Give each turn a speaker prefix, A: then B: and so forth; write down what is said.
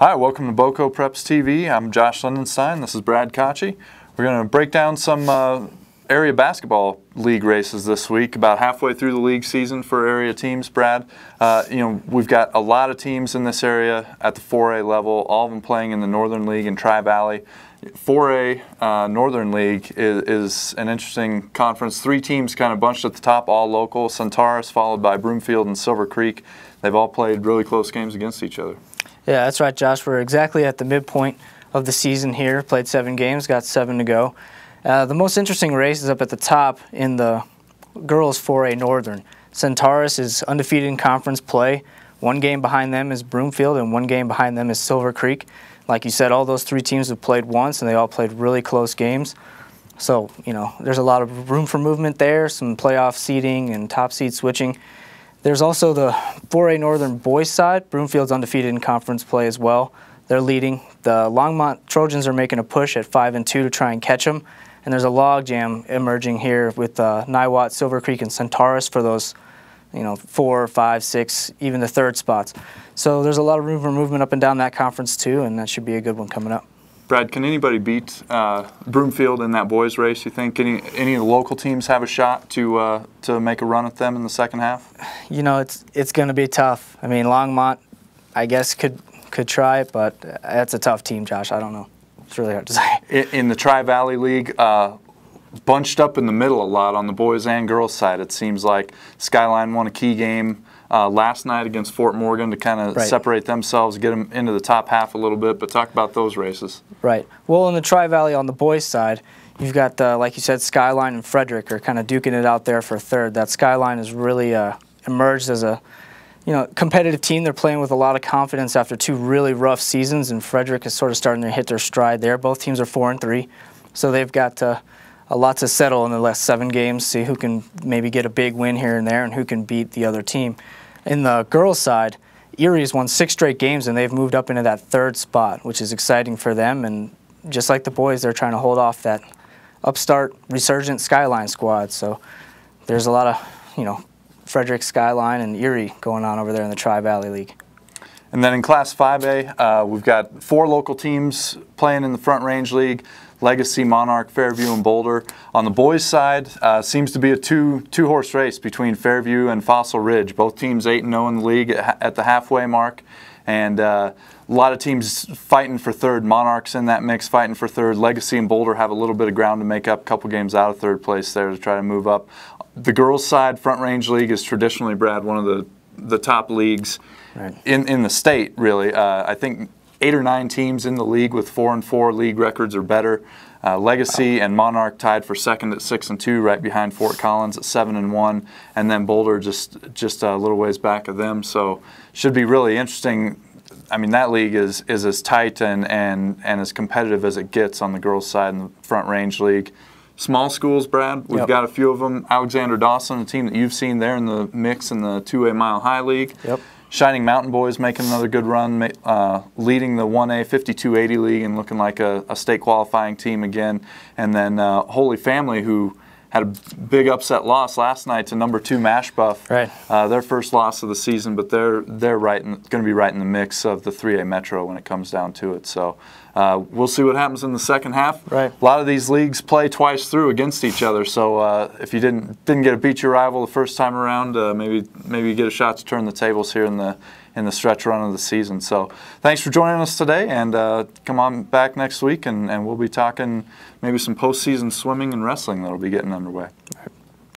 A: Hi, welcome to Boco Preps TV. I'm Josh Lindenstein. This is Brad Kochie. We're going to break down some area basketball league races this week, about halfway through the league season for area teams. Brad, we've got a lot of teams in this area at the 4A level, all of them playing in the Northern League and TriValley. 4A Northern League is an interesting conference. Three teams kind of bunched at the top, all local. Centaurus followed by Broomfield and Silver Creek. They've all played really close games against each other.
B: Yeah, that's right, Josh. We're exactly at the midpoint of the season here. Played 7 games, got 7 to go. The most interesting race is up at the top in the girls 4A Northern. Centaurus is undefeated in conference play. 1 game behind them is Broomfield, and 1 game behind them is Silver Creek. Like you said, all those 3 teams have played once, and they all played really close games. So, there's a lot of room for movement there, some playoff seeding and top seed switching. There's also the 4A Northern boys side. Broomfield's undefeated in conference play as well. They're leading. The Longmont Trojans are making a push at 5-2 to try and catch them. And there's a logjam emerging here with Niwot, Silver Creek, and Centaurus for those, 4, 5, 6, even the 3rd spots. So there's a lot of room for movement up and down that conference too, and that should be a good one coming up.
A: Brad, can anybody beat Broomfield in that boys race, you think? Any of the local teams have a shot to make a run at them in the second half?
B: It's going to be tough. I mean, Longmont, I guess, could try it, but that's a tough team, Josh. I don't know. It's really hard to say.
A: In the TriValley League, bunched up in the middle a lot on the boys and girls side. It seems like Skyline won a key game last night against Fort Morgan to kind of separate themselves, get them into the top half a little bit, but talk about those races.
B: Right. Well, in the Tri-Valley on the boys' side, you've got, like you said, Skyline and Frederick are kind of duking it out there for 3rd. That Skyline has really emerged as a competitive team. They're playing with a lot of confidence after 2 really rough seasons, and Frederick is sort of starting to hit their stride there. Both teams are 4-3, so they've got a lot to settle in the last 7 games, see who can maybe get a big win here and there and who can beat the other team. In the girls' side, Erie has won 6 straight games, and they've moved up into that 3rd spot, which is exciting for them. And just like the boys, they're trying to hold off that upstart, resurgent Skyline squad. So there's a lot of, Frederick, Skyline, and Erie going on over there in the Tri-Valley League.
A: And then in Class 5A, we've got 4 local teams playing in the Front Range League: Legacy, Monarch, Fairview, and Boulder. On the boys' side, seems to be a two-horse race between Fairview and Fossil Ridge. Both teams 8-0 in the league at the halfway mark, and a lot of teams fighting for 3rd. Monarch's in that mix, fighting for 3rd. Legacy and Boulder have a little bit of ground to make up, a couple games out of 3rd place there to try to move up. The girls' side, Front Range League, is traditionally, Brad, one of the top leagues in the state, really. I think 8 or 9 teams in the league with 4-4 league records or better. Legacy and Monarch tied for 2nd at 6-2, right behind Fort Collins at 7-1, and then Boulder just a little ways back of them. So should be really interesting. I mean, that league is as tight and as competitive as it gets on the girls' side in the Front Range League. Small schools, Brad, we've got a few of them. Alexander Dawson, a team that you've seen there in the mix in the 2A Mile High League.
B: Yep.
A: Shining Mountain Boys making another good run, leading the 1A 5280 League and looking like a state qualifying team again. And then Holy Family, who had a big upset loss last night to number 2 Mashbuff.
B: Right.
A: Their first loss of the season, but they're going to be right in the mix of the 3A Metro when it comes down to it. So we'll see what happens in the second half.
B: Right.
A: A lot of these leagues play twice through against each other, so if you didn't get to beat your rival the first time around, maybe you get a shot to turn the tables here in the stretch run of the season. So thanks for joining us today, and come on back next week, and we'll be talking maybe some postseason swimming and wrestling that'll be getting underway.